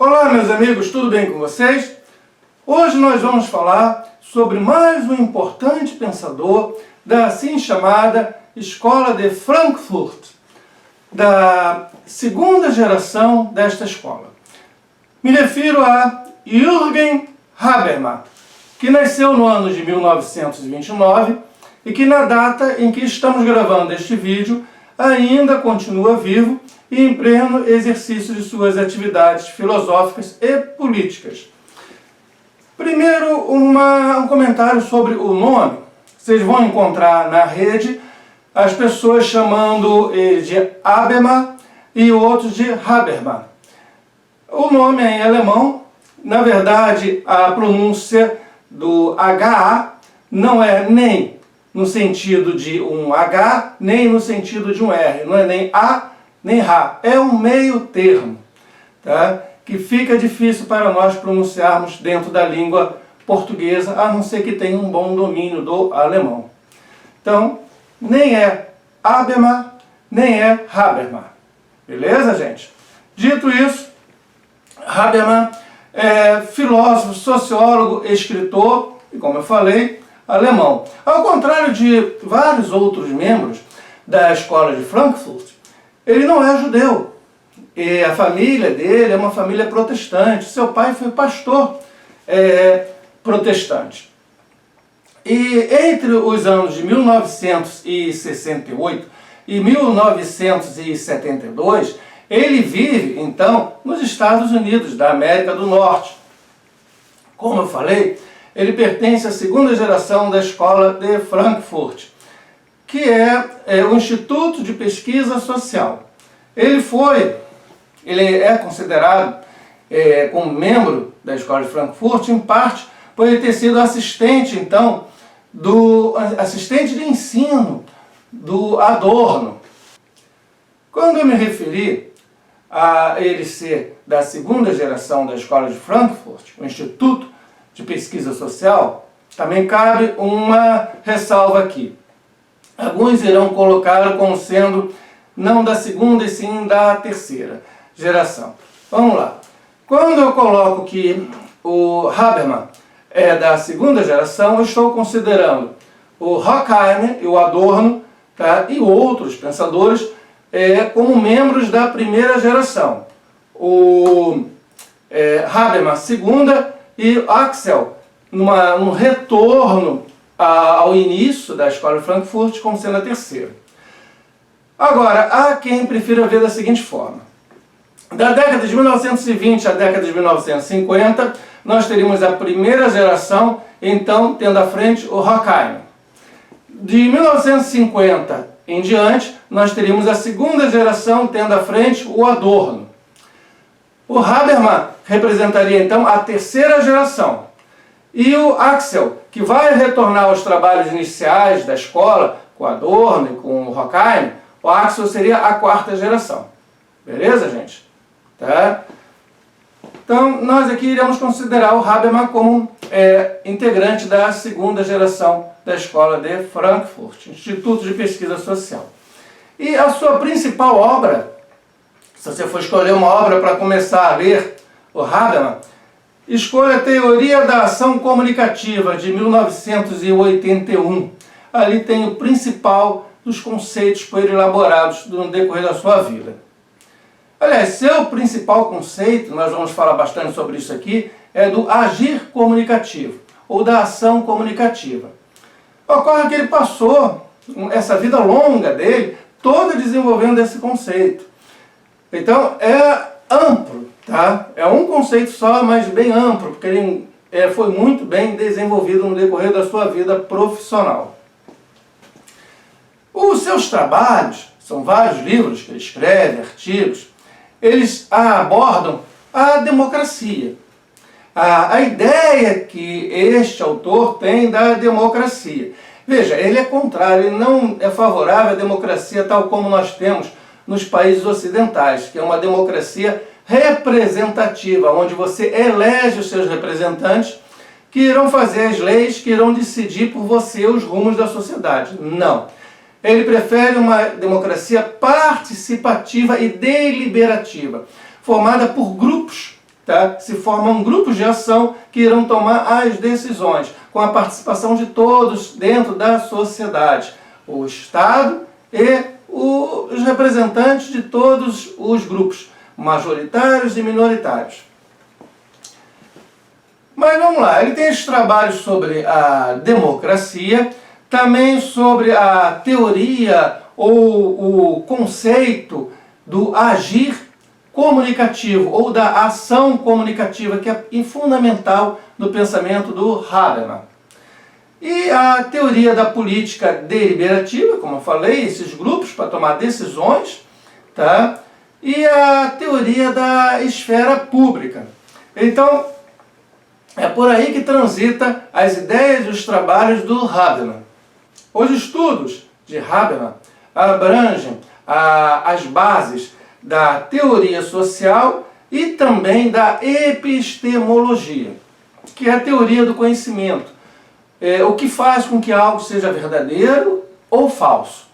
Olá, meus amigos, tudo bem com vocês? Hoje nós vamos falar sobre mais um importante pensador da assim chamada Escola de Frankfurt, da segunda geração desta escola. Me refiro a Jürgen Habermas, que nasceu no ano de 1929 e que na data em que estamos gravando este vídeo ainda continua vivo e em pleno exercício de suas atividades filosóficas e políticas. Primeiro, um comentário sobre o nome. Vocês vão encontrar na rede as pessoas chamando ele de Habermas e outros de Habermas. O nome é em alemão. Na verdade, a pronúncia do HA não é nem no sentido de um H, nem no sentido de um R. Não é nem A, nem Ra. É um meio termo, tá? Que fica difícil para nós pronunciarmos dentro da língua portuguesa, a não ser que tenha um bom domínio do alemão. Então, nem é Habermas, nem é Habermas. Beleza, gente? Dito isso, Habermas é filósofo, sociólogo, escritor e, como eu falei, alemão. Ao contrário de vários outros membros da Escola de Frankfurt, ele não é judeu. E a família dele é uma família protestante. Seu pai foi pastor protestante. E entre os anos de 1968 e 1972, ele vive, então, nos Estados Unidos da América do Norte. Como eu falei, ele pertence à segunda geração da Escola de Frankfurt, que é o Instituto de Pesquisa Social. Ele é considerado como membro da Escola de Frankfurt, em parte por ele ter sido assistente, então, assistente de ensino do Adorno. Quando eu me referi a ele ser da segunda geração da Escola de Frankfurt, o Instituto de Pesquisa Social, também cabe uma ressalva aqui. Alguns irão colocá-lo como sendo não da segunda e sim da terceira geração. Vamos lá. Quando eu coloco que o Habermas é da segunda geração, eu estou considerando o Horkheimer e o Adorno, tá, e outros pensadores como membros da primeira geração. O Habermas, segunda, e Axel, num retorno ao início da Escola de Frankfurt, como sendo a terceira. Agora, há quem prefira ver da seguinte forma. Da década de 1920 à década de 1950, nós teríamos a primeira geração, então, tendo à frente o Horkheimer. De 1950 em diante, nós teríamos a segunda geração, tendo à frente o Adorno. O Habermas representaria, então, a terceira geração. E o Axel, que vai retornar aos trabalhos iniciais da escola, com Adorno e com o Horkheimer, o Axel seria a quarta geração. Beleza, gente? Tá? Então, nós aqui iremos considerar o Habermas como integrante da segunda geração da Escola de Frankfurt, Instituto de Pesquisa Social. E a sua principal obra, se você for escolher uma obra para começar a ler o Habermas, escolha a Teoria da Ação Comunicativa, de 1981. Ali tem o principal dos conceitos por ele elaborados no decorrer da sua vida. Aliás, seu principal conceito, nós vamos falar bastante sobre isso aqui, é do agir comunicativo, ou da ação comunicativa. Ocorre que ele passou essa vida longa dele toda desenvolvendo esse conceito. Então, é amplo, tá? É um conceito só, mas bem amplo, porque ele foi muito bem desenvolvido no decorrer da sua vida profissional. Os seus trabalhos, são vários livros que ele escreve, artigos, eles abordam a democracia. A ideia que este autor tem da democracia. Veja, ele é contrário, ele não é favorável à democracia tal como nós temos nos países ocidentais, que é uma democracia representativa, onde você elege os seus representantes que irão fazer as leis, que irão decidir por você os rumos da sociedade. Não. Ele prefere uma democracia participativa e deliberativa, formada por grupos tá? Se formam grupos de ação que irão tomar as decisões, com a participação de todos dentro da sociedade, o Estado e os representantes de todos os grupos, majoritários e minoritários. Mas vamos lá, ele tem esses trabalhos sobre a democracia, também sobre a teoria ou o conceito do agir comunicativo ou da ação comunicativa, que é fundamental no pensamento do Habermas. E a teoria da política deliberativa, como eu falei, esses grupos para tomar decisões, tá? E a teoria da esfera pública. Então, é por aí que transita as ideias e os trabalhos do Habermas. Os estudos de Habermas abrangem as bases da teoria social e também da epistemologia, que é a teoria do conhecimento, o que faz com que algo seja verdadeiro ou falso.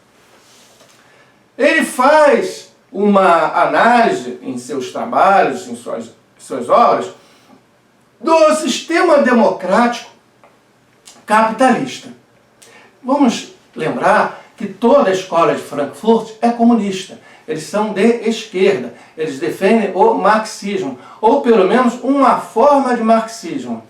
Ele faz uma análise em seus trabalhos, em suas obras, do sistema democrático capitalista. Vamos lembrar que toda a escola de Frankfurt é comunista. Eles são de esquerda. Eles defendem o marxismo, ou pelo menos uma forma de marxismo.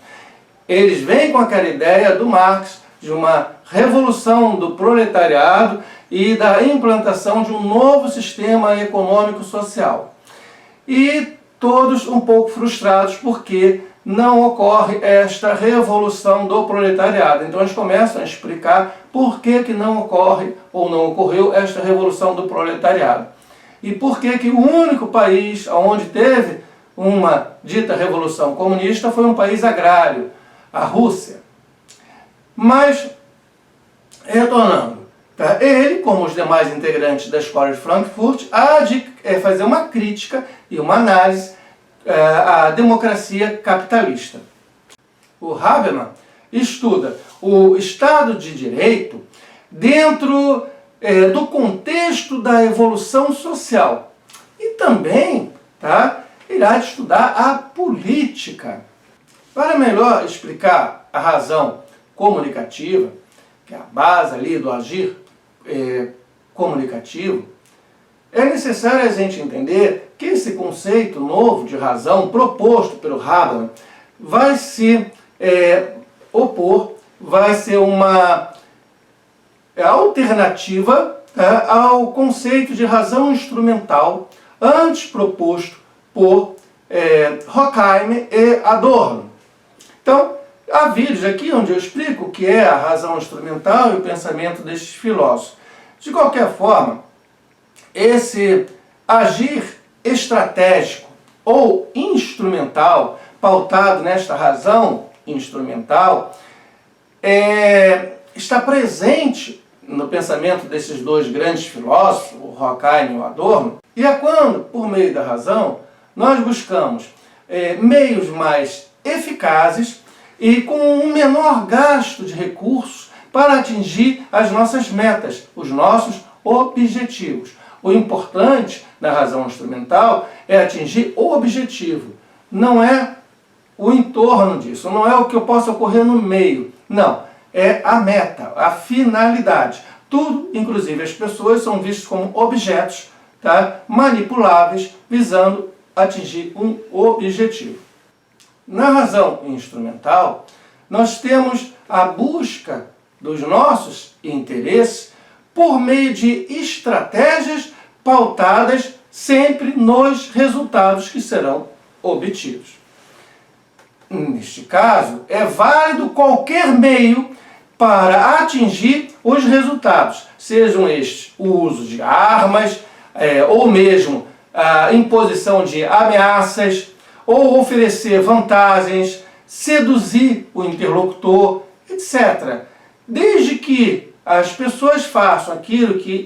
Eles vêm com aquela ideia do Marx, de uma revolução do proletariado e da implantação de um novo sistema econômico-social. E todos um pouco frustrados porque não ocorre esta revolução do proletariado. Então eles começam a explicar por que não ocorre ou não ocorreu esta revolução do proletariado. E por que o único país onde teve uma dita revolução comunista foi um país agrário, a Rússia. Mas, retornando, tá? Ele, como os demais integrantes da escola de Frankfurt, há de fazer uma crítica e uma análise à democracia capitalista. O Habermas estuda o Estado de Direito dentro do contexto da evolução social. E também, tá, irá estudar a política. Para melhor explicar a razão comunicativa, que é a base ali do agir comunicativo, é necessário a gente entender que esse conceito novo de razão proposto pelo Habermas vai se opor, vai ser uma alternativa ao conceito de razão instrumental antes proposto por Horkheimer e Adorno. Então, há vídeos aqui onde eu explico o que é a razão instrumental e o pensamento destes filósofos. De qualquer forma, esse agir estratégico ou instrumental, pautado nesta razão instrumental, está presente no pensamento desses dois grandes filósofos, o Horkheimer e o Adorno, e é quando, por meio da razão, nós buscamos meios mais eficazes e com um menor gasto de recursos para atingir as nossas metas, os nossos objetivos. O importante na razão instrumental é atingir o objetivo, não é o entorno disso, não é o que possa ocorrer no meio, não, é a meta, a finalidade. Tudo, inclusive as pessoas, são vistos como objetos, tá, manipuláveis, visando atingir um objetivo. Na razão instrumental, nós temos a busca dos nossos interesses por meio de estratégias pautadas sempre nos resultados que serão obtidos. Neste caso, é válido qualquer meio para atingir os resultados, sejam estes o uso de armas, ou mesmo a imposição de ameaças, ou oferecer vantagens, seduzir o interlocutor, etc. Desde que as pessoas façam aquilo que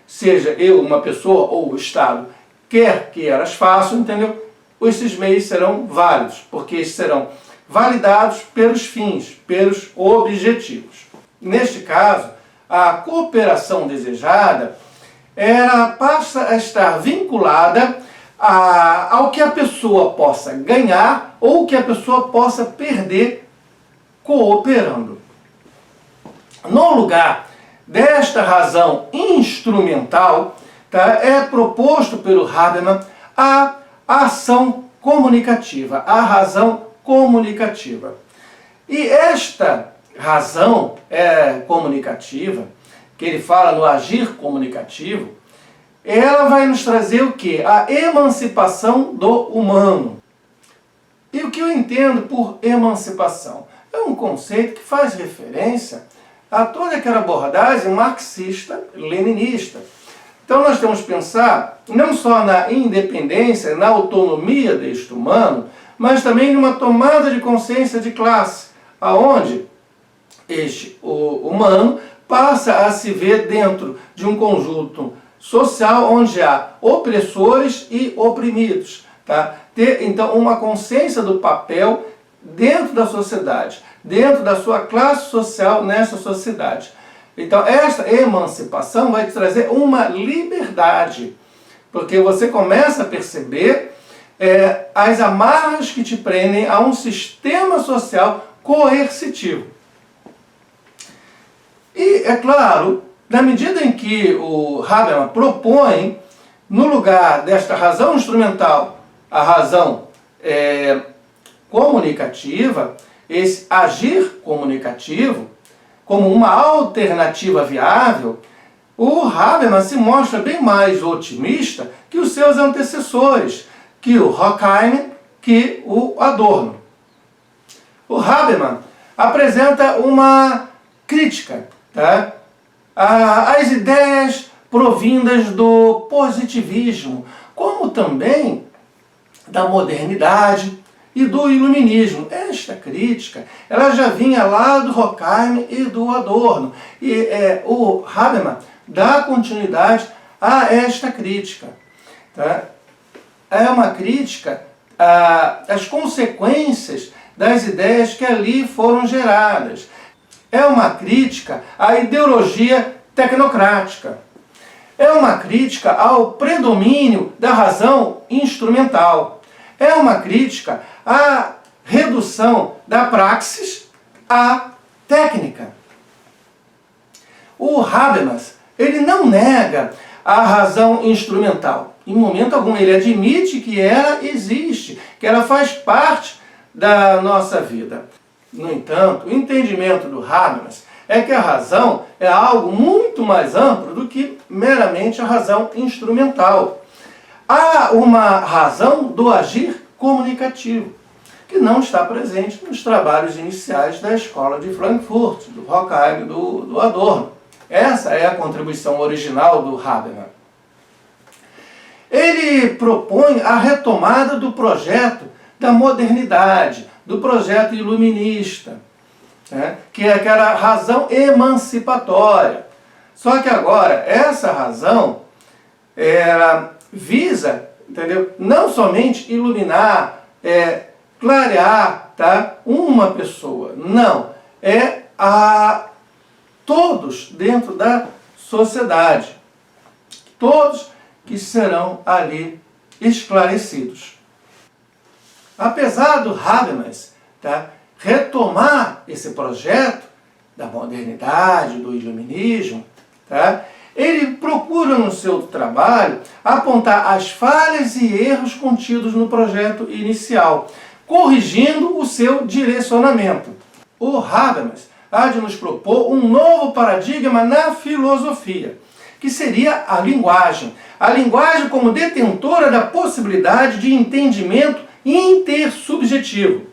seja eu uma pessoa ou o Estado, quer que elas façam, entendeu? Esses meios serão válidos, porque eles serão validados pelos fins, pelos objetivos. Neste caso, a cooperação desejada passa a estar vinculada ao que a pessoa possa ganhar ou que a pessoa possa perder cooperando. No lugar desta razão instrumental, tá, é proposto pelo Habermas a ação comunicativa, a razão comunicativa. E esta razão comunicativa, que ele fala no agir comunicativo, ela vai nos trazer o quê? A emancipação do humano. E o que eu entendo por emancipação? É um conceito que faz referência a toda aquela abordagem marxista-leninista. Então nós temos que pensar não só na independência, na autonomia deste humano, mas também numa tomada de consciência de classe, aonde o humano passa a se ver dentro de um conjunto social onde há opressores e oprimidos. Tá? Ter, então, uma consciência do papel dentro da sociedade, dentro da sua classe social nessa sociedade. Então, esta emancipação vai te trazer uma liberdade, porque você começa a perceber as amarras que te prendem a um sistema social coercitivo. E, é claro, na medida em que o Habermas propõe, no lugar desta razão instrumental, a razão comunicativa, esse agir comunicativo, como uma alternativa viável, o Habermas se mostra bem mais otimista que os seus antecessores, que o Horkheim, que o Adorno. O Habermas apresenta uma crítica, tá, às ideias provindas do positivismo, como também da modernidade e do iluminismo. Esta crítica, ela já vinha lá do Horkheim e do Adorno. E o Habermas dá continuidade a esta crítica. Tá? É uma crítica às consequências das ideias que ali foram geradas. É uma crítica à ideologia tecnocrática. É uma crítica ao predomínio da razão instrumental. É uma crítica à redução da praxis à técnica. O Habermas, ele não nega a razão instrumental. Em momento algum ele admite que ela existe, que ela faz parte da nossa vida. No entanto, o entendimento do Habermas é que a razão é algo muito mais amplo do que meramente a razão instrumental. Há uma razão do agir comunicativo, que não está presente nos trabalhos iniciais da escola de Frankfurt, do Horkheim e do Adorno. Essa é a contribuição original do Habermas. Ele propõe a retomada do projeto da modernidade, do projeto iluminista, né, que é aquela razão emancipatória. Só que agora, essa razão visa, entendeu, não somente iluminar, clarear, tá, uma pessoa. Não, a todos dentro da sociedade. Todos que serão ali esclarecidos. Apesar do Habermas, tá, retomar esse projeto da modernidade, do iluminismo, tá, ele procura no seu trabalho apontar as falhas e erros contidos no projeto inicial, corrigindo o seu direcionamento. O Habermas há de nos propor um novo paradigma na filosofia, que seria a linguagem como detentora da possibilidade de entendimento intersubjetivo.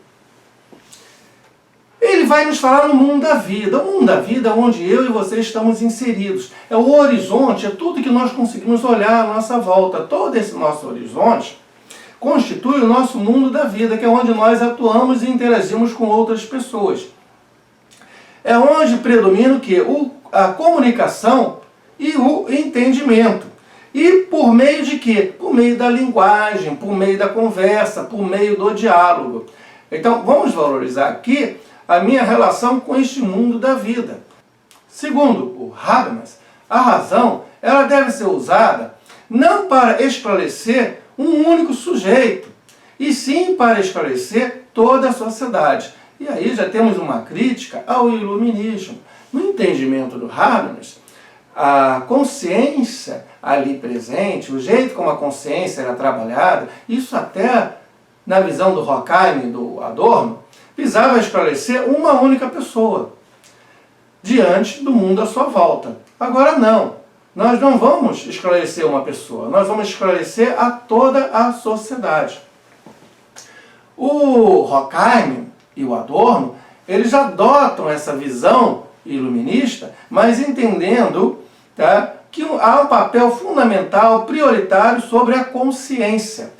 Ele vai nos falar no mundo da vida, o mundo da vida onde eu e você estamos inseridos. É o horizonte, é tudo que nós conseguimos olhar à nossa volta. Todo esse nosso horizonte constitui o nosso mundo da vida, que é onde nós atuamos e interagimos com outras pessoas. É onde predomina o quê? A comunicação e o entendimento. E por meio de quê? Por meio da linguagem, por meio da conversa, por meio do diálogo. Então, vamos valorizar aqui a minha relação com este mundo da vida. Segundo o Habermas, a razão ela deve ser usada não para esclarecer um único sujeito, e sim para esclarecer toda a sociedade. E aí já temos uma crítica ao iluminismo. No entendimento do Habermas, a consciência ali presente, o jeito como a consciência era trabalhada, isso até na visão do Horkheim e do Adorno, visava esclarecer uma única pessoa diante do mundo à sua volta. Agora não, nós não vamos esclarecer uma pessoa, nós vamos esclarecer a toda a sociedade. O Horkheim e o Adorno, eles adotam essa visão iluminista, mas entendendo, tá, que há um papel fundamental, prioritário sobre a consciência.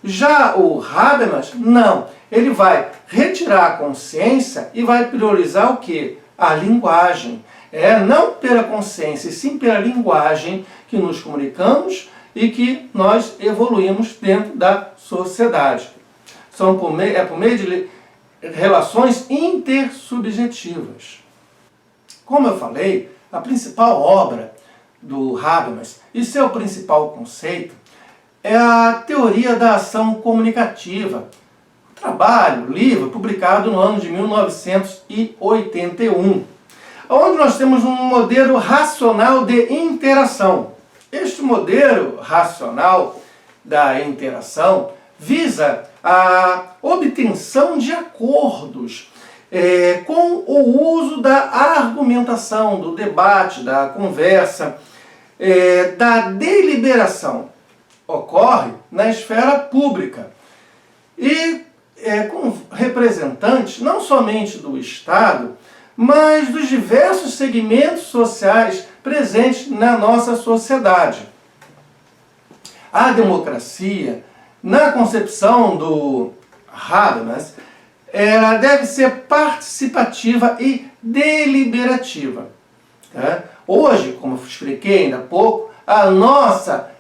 Já o Habermas, não. Ele vai retirar a consciência e vai priorizar o quê? A linguagem. Não pela consciência, e sim pela linguagem que nos comunicamos e que nós evoluímos dentro da sociedade. Por meio de relações intersubjetivas. Como eu falei, a principal obra do Habermas e seu principal conceito é a teoria da ação comunicativa, trabalho, livro, publicado no ano de 1981, onde nós temos um modelo racional de interação. Este modelo racional da interação visa a obtenção de acordos com o uso da argumentação, do debate, da conversa, da deliberação. Ocorre na esfera pública e com representantes não somente do Estado, mas dos diversos segmentos sociais presentes na nossa sociedade. A democracia, na concepção do Habermas, ela deve ser participativa e deliberativa. Tá? Hoje, como eu expliquei ainda há pouco, a nossa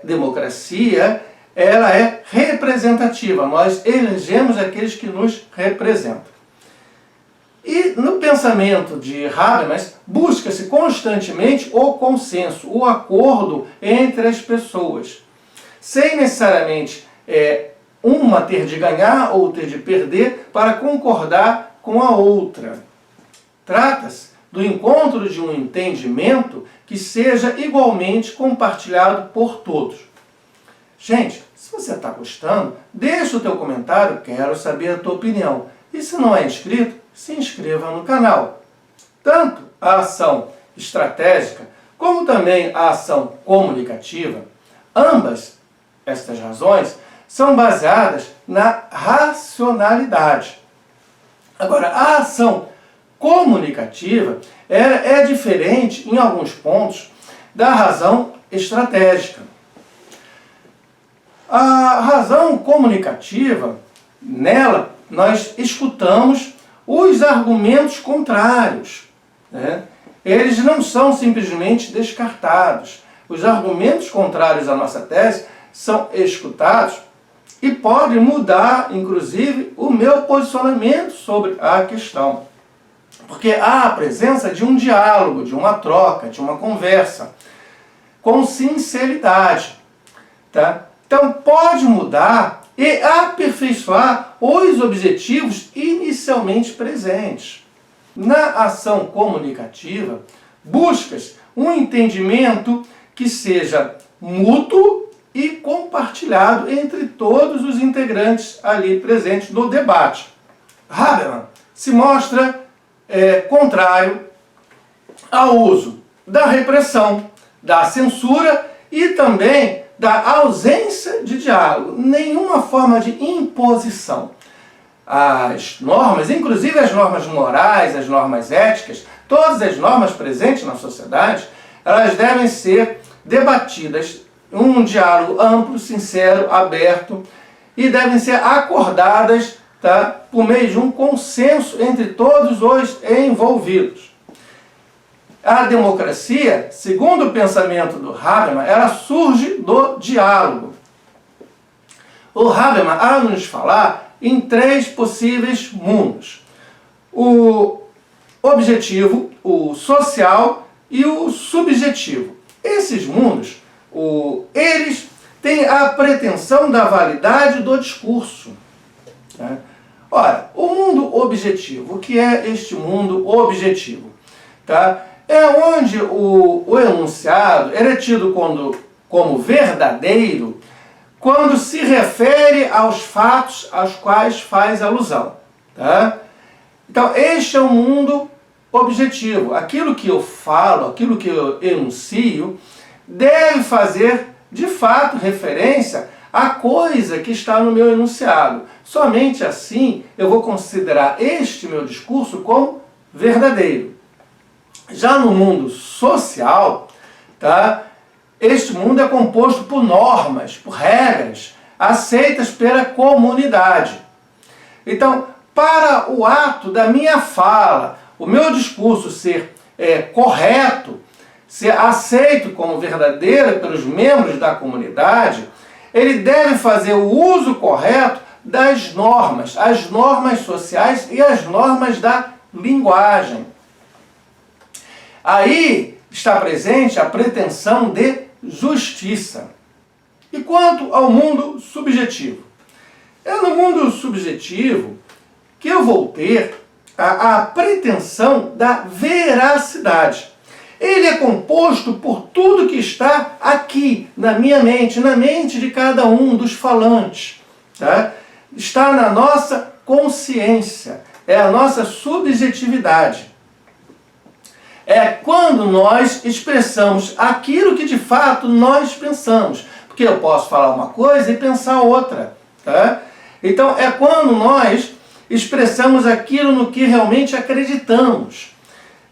democracia, ela é representativa. Nós elegemos aqueles que nos representam. E no pensamento de Habermas, busca-se constantemente o consenso, o acordo entre as pessoas, sem necessariamente uma ter de ganhar ou ter de perder para concordar com a outra. Trata-se do encontro de um entendimento que seja igualmente compartilhado por todos. Gente, se você está gostando, deixa o teu comentário, quero saber a tua opinião. E se não é inscrito, se inscreva no canal. Tanto a ação estratégica, como também a ação comunicativa, ambas estas razões são baseadas na racionalidade. Agora, a ação comunicativa é diferente, em alguns pontos, da razão estratégica. A razão comunicativa, nela, nós escutamos os argumentos contrários. Né? Eles não são simplesmente descartados. Os argumentos contrários à nossa tese são escutados e podem mudar, inclusive, o meu posicionamento sobre a questão. Porque há a presença de um diálogo, de uma troca, de uma conversa, com sinceridade. Tá? Então pode mudar e aperfeiçoar os objetivos inicialmente presentes. Na ação comunicativa, busca-se um entendimento que seja mútuo e compartilhado entre todos os integrantes ali presentes no debate. Habermas se mostra contrário ao uso da repressão, da censura e também da ausência de diálogo, nenhuma forma de imposição. As normas, inclusive as normas morais, as normas éticas, todas as normas presentes na sociedade, elas devem ser debatidas em um diálogo amplo, sincero, aberto, e devem ser acordadas, tá, por meio de um consenso entre todos os envolvidos. A democracia, segundo o pensamento do Habermas, ela surge do diálogo. O Habermas há de nos falar em 3 possíveis mundos: o objetivo, o social e o subjetivo. Esses mundos, eles tem a pretensão da validade do discurso. Tá? Ora, o mundo objetivo, o que é este mundo objetivo? Tá? É onde o enunciado ele é tido como verdadeiro quando se refere aos fatos aos quais faz alusão. Tá? Então, este é o mundo objetivo. Aquilo que eu falo, aquilo que eu enuncio, deve fazer, de fato, referência à coisa que está no meu enunciado. Somente assim eu vou considerar este meu discurso como verdadeiro. Já no mundo social, tá? Este mundo é composto por normas, por regras, aceitas pela comunidade. Então, para o ato da minha fala, o meu discurso ser correto, ser aceito como verdadeiro pelos membros da comunidade, ele deve fazer o uso correto das normas, as normas sociais e as normas da linguagem. Aí está presente a pretensão de justiça. E quanto ao mundo subjetivo? É no mundo subjetivo que eu vou ter a pretensão da veracidade. Ele é composto por tudo que está aqui, na minha mente, na mente de cada um dos falantes. Tá? Está na nossa consciência, é a nossa subjetividade. É quando nós expressamos aquilo que de fato nós pensamos. Porque eu posso falar uma coisa e pensar outra. Tá? Então é quando nós expressamos aquilo no que realmente acreditamos.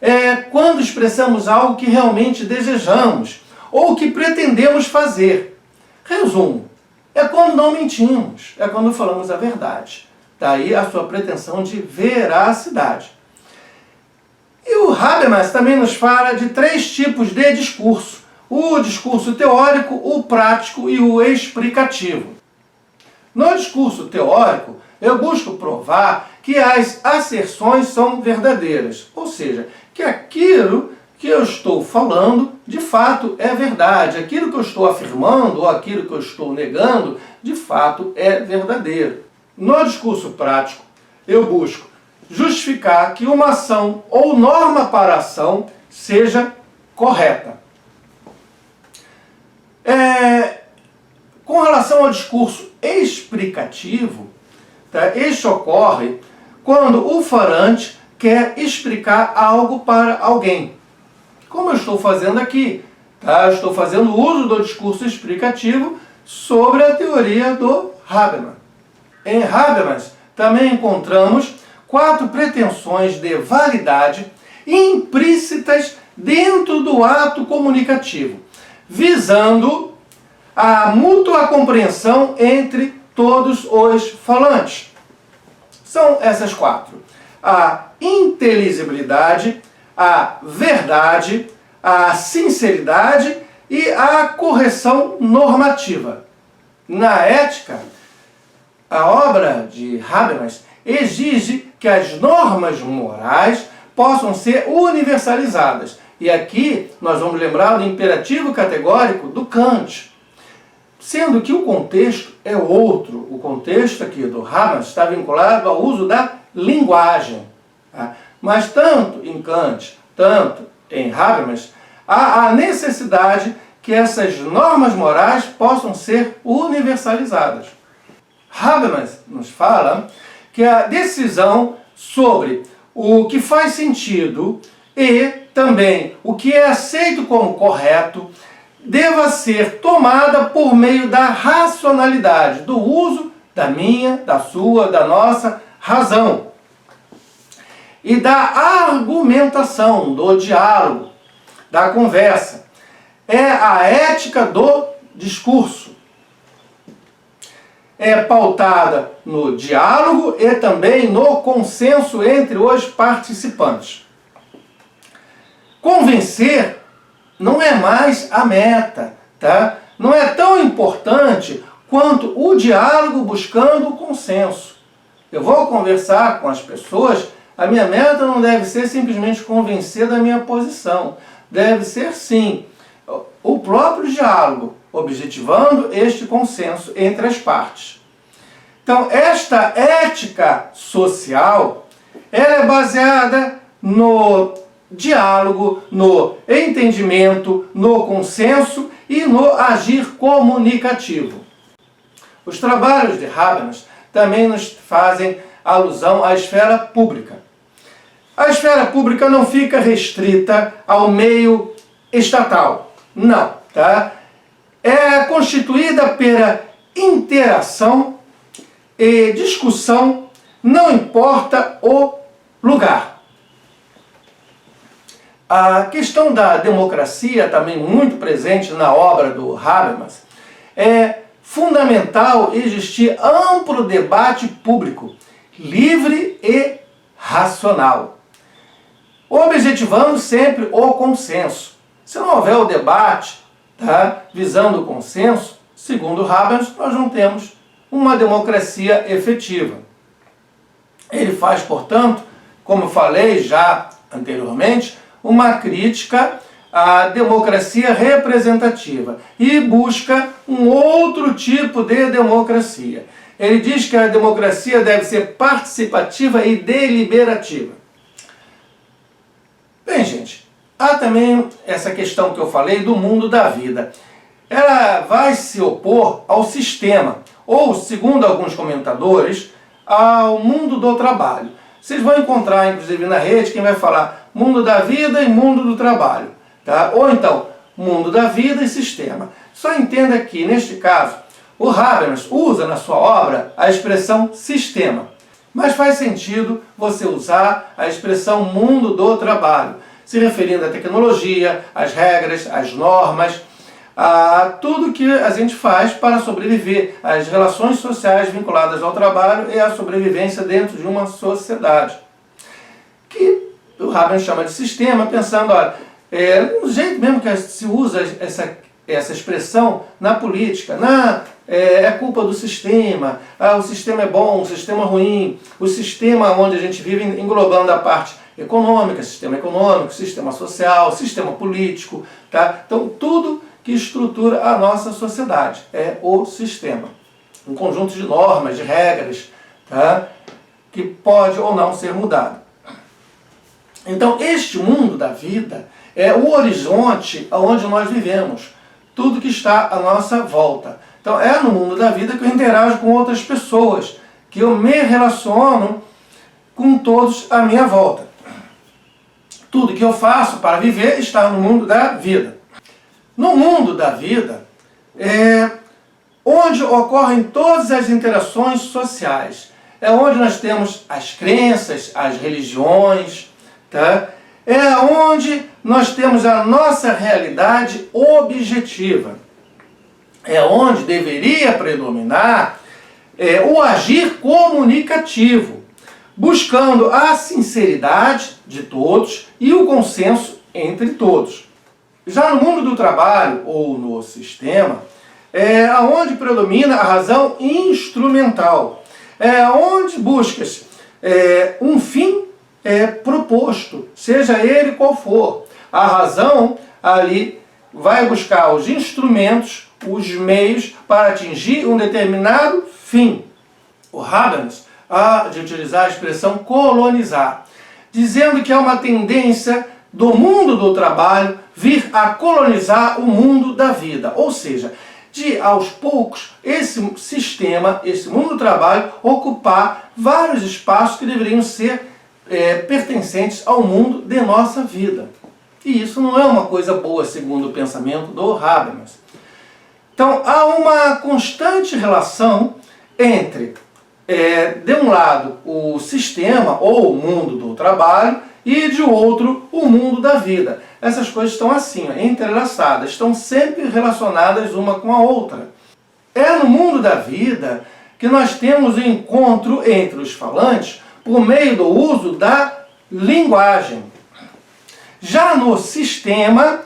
É quando expressamos algo que realmente desejamos ou que pretendemos fazer. Resumo, é quando não mentimos, é quando falamos a verdade. Daí a sua pretensão de veracidade. E o Habermas também nos fala de 3 tipos de discurso. O discurso teórico, o prático e o explicativo. No discurso teórico, eu busco provar que as asserções são verdadeiras, ou seja, que aquilo que eu estou falando, de fato, é verdade. Aquilo que eu estou afirmando ou aquilo que eu estou negando, de fato, é verdadeiro. No discurso prático, eu busco justificar que uma ação ou norma para a ação seja correta. Com relação ao discurso explicativo, tá? Este ocorre quando o falante quer explicar algo para alguém. Como eu estou fazendo aqui, tá? Eu estou fazendo uso do discurso explicativo sobre a teoria do Habermas. Em Habermas também encontramos 4 pretensões de validade implícitas dentro do ato comunicativo, visando a mútua compreensão entre todos os falantes. São essas 4. A inteligibilidade, a verdade, a sinceridade e a correção normativa. Na ética, a obra de Habermas exige que as normas morais possam ser universalizadas. E aqui nós vamos lembrar do imperativo categórico do Kant. Sendo que o contexto é outro. O contexto aqui do Habermas está vinculado ao uso da linguagem. Tá? Mas tanto em Kant, tanto em Habermas, há a necessidade que essas normas morais possam ser universalizadas. Habermas nos fala que a decisão sobre o que faz sentido e também o que é aceito como correto deva ser tomada por meio da racionalidade, do uso da minha, da sua, da nossa razão e da argumentação, do diálogo, da conversa. É a ética do discurso. É pautada no diálogo e também no consenso entre os participantes. Convencer não é mais a meta, tá? Não é tão importante quanto o diálogo buscando o consenso. Eu vou conversar com as pessoas, a minha meta não deve ser simplesmente convencer da minha posição. Deve ser, sim, o próprio diálogo, objetivando este consenso entre as partes. Então, esta ética social, ela é baseada no diálogo, no entendimento, no consenso e no agir comunicativo. Os trabalhos de Habermas também nos fazem alusão à esfera pública. A esfera pública não fica restrita ao meio estatal, não, tá? É constituída pela interação e discussão, não importa o lugar. A questão da democracia, também muito presente na obra do Habermas, é fundamental existir amplo debate público, livre e racional, objetivando sempre o consenso. Se não houver o debate, tá, visando o consenso, segundo Habermas, nós não temos uma democracia efetiva. Ele faz, portanto, como falei já anteriormente, uma crítica à democracia representativa e busca um outro tipo de democracia. Ele diz que a democracia deve ser participativa e deliberativa. Bem, gente, há também essa questão que eu falei do mundo da vida. Ela vai se opor ao sistema, ou, segundo alguns comentadores, ao mundo do trabalho. Vocês vão encontrar, inclusive, na rede, quem vai falar mundo da vida e mundo do trabalho. Tá? Ou então, mundo da vida e sistema. Só entenda que, neste caso, o Habermas usa na sua obra a expressão sistema. Mas faz sentido você usar a expressão mundo do trabalho, se referindo à tecnologia, às regras, às normas, a tudo que a gente faz para sobreviver, às relações sociais vinculadas ao trabalho e à sobrevivência dentro de uma sociedade. Que o Habermas chama de sistema, pensando, olha, o jeito mesmo que se usa essa expressão na política, é culpa do sistema, o sistema é bom, o sistema é ruim, o sistema onde a gente vive englobando a parte econômica, sistema social, sistema político, tá? Então tudo que estrutura a nossa sociedade é o sistema. Um conjunto de normas, de regras, tá? Que pode ou não ser mudado. Então este mundo da vida é o horizonte onde nós vivemos, tudo que está à nossa volta. Então é no mundo da vida que eu interajo com outras pessoas, que eu me relaciono com todos à minha volta. Tudo que eu faço para viver está no mundo da vida. No mundo da vida é onde ocorrem todas as interações sociais. É onde nós temos as crenças, as religiões, tá? É onde nós temos a nossa realidade objetiva. É onde deveria predominar o agir comunicativo, buscando a sinceridade de todos e o consenso entre todos. Já no mundo do trabalho ou no sistema, é onde predomina a razão instrumental. É onde buscas um fim proposto, seja ele qual for. A razão ali vai buscar os instrumentos, os meios para atingir um determinado fim. O Habermas há de utilizar a expressão colonizar, dizendo que é uma tendência do mundo do trabalho vir a colonizar o mundo da vida. Ou seja, de aos poucos esse sistema, esse mundo do trabalho, ocupar vários espaços que deveriam ser pertencentes ao mundo de nossa vida. E isso não é uma coisa boa, segundo o pensamento do Habermas. Então, há uma constante relação entre, de um lado, o sistema ou o mundo do trabalho e, de outro, o mundo da vida. Essas coisas estão assim, entrelaçadas, estão sempre relacionadas uma com a outra. É no mundo da vida que nós temos o encontro entre os falantes por meio do uso da linguagem. Já no sistema,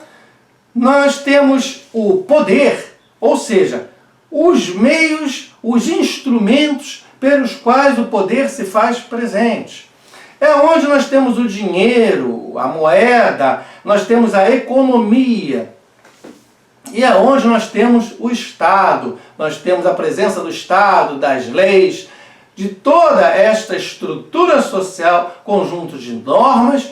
nós temos o poder, ou seja, os meios, os instrumentos pelos quais o poder se faz presente. É onde nós temos o dinheiro, a moeda, nós temos a economia. E é onde nós temos o Estado, nós temos a presença do Estado, das leis, de toda esta estrutura social, conjunto de normas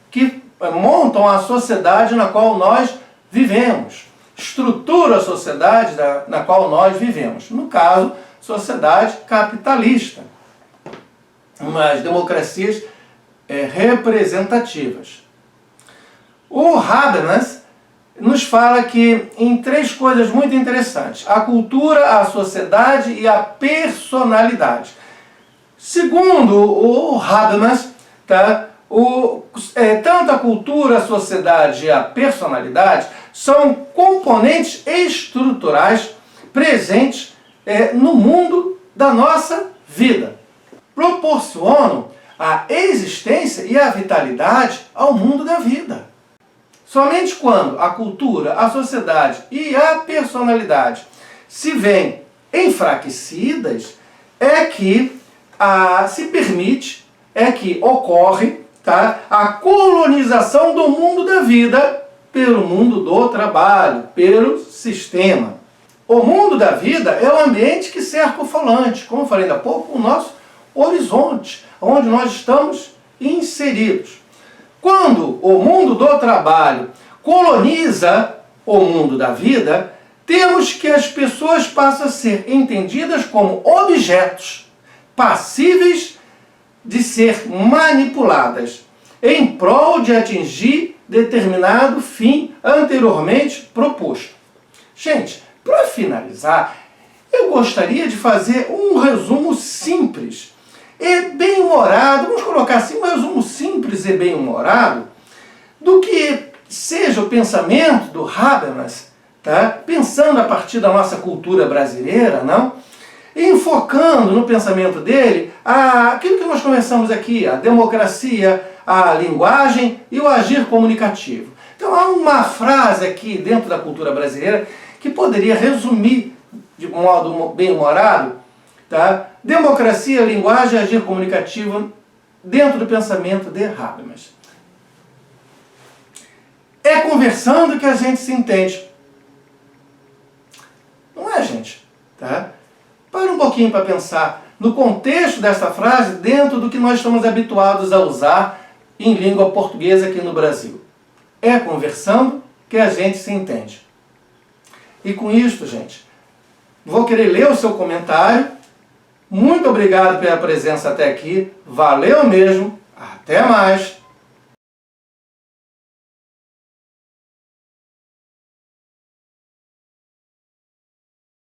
que montam a sociedade na qual nós vivemos. Estrutura a sociedade na qual nós vivemos. No caso, sociedade capitalista. Umas democracias representativas. O Habermas nos fala que em três coisas muito interessantes: a cultura, a sociedade e a personalidade. Segundo o Habermas, tanto a cultura, a sociedade e a personalidade são componentes estruturais presentes no mundo da nossa vida. Proporcionam a existência e a vitalidade ao mundo da vida. Somente quando a cultura, a sociedade e a personalidade se veem enfraquecidas é que se permite, é que ocorre a colonização do mundo da vida pelo mundo do trabalho, pelo sistema. O mundo da vida é o ambiente que cerca o falante, como eu falei ainda há pouco, o nosso horizonte, onde nós estamos inseridos. Quando o mundo do trabalho coloniza o mundo da vida, temos que as pessoas passam a ser entendidas como objetos passíveis de ser manipuladas em prol de atingir determinado fim anteriormente proposto. Gente, para finalizar, eu gostaria de fazer um resumo simples e bem-humorado, vamos colocar assim, um resumo simples e bem-humorado do que seja o pensamento do Habermas, pensando a partir da nossa cultura brasileira, não? Enfocando no pensamento dele aquilo que nós conversamos aqui, a democracia, a linguagem e o agir comunicativo. Então há uma frase aqui dentro da cultura brasileira que poderia resumir de modo bem-humorado, democracia, linguagem e agir comunicativo dentro do pensamento de Habermas. É conversando que a gente se entende. Não é, gente? Para um pouquinho para pensar no contexto dessa frase dentro do que nós estamos habituados a usar em língua portuguesa aqui no Brasil. É conversando que a gente se entende. E com isto, gente, vou querer ler o seu comentário. Muito obrigado pela presença até aqui. Valeu mesmo. Até mais.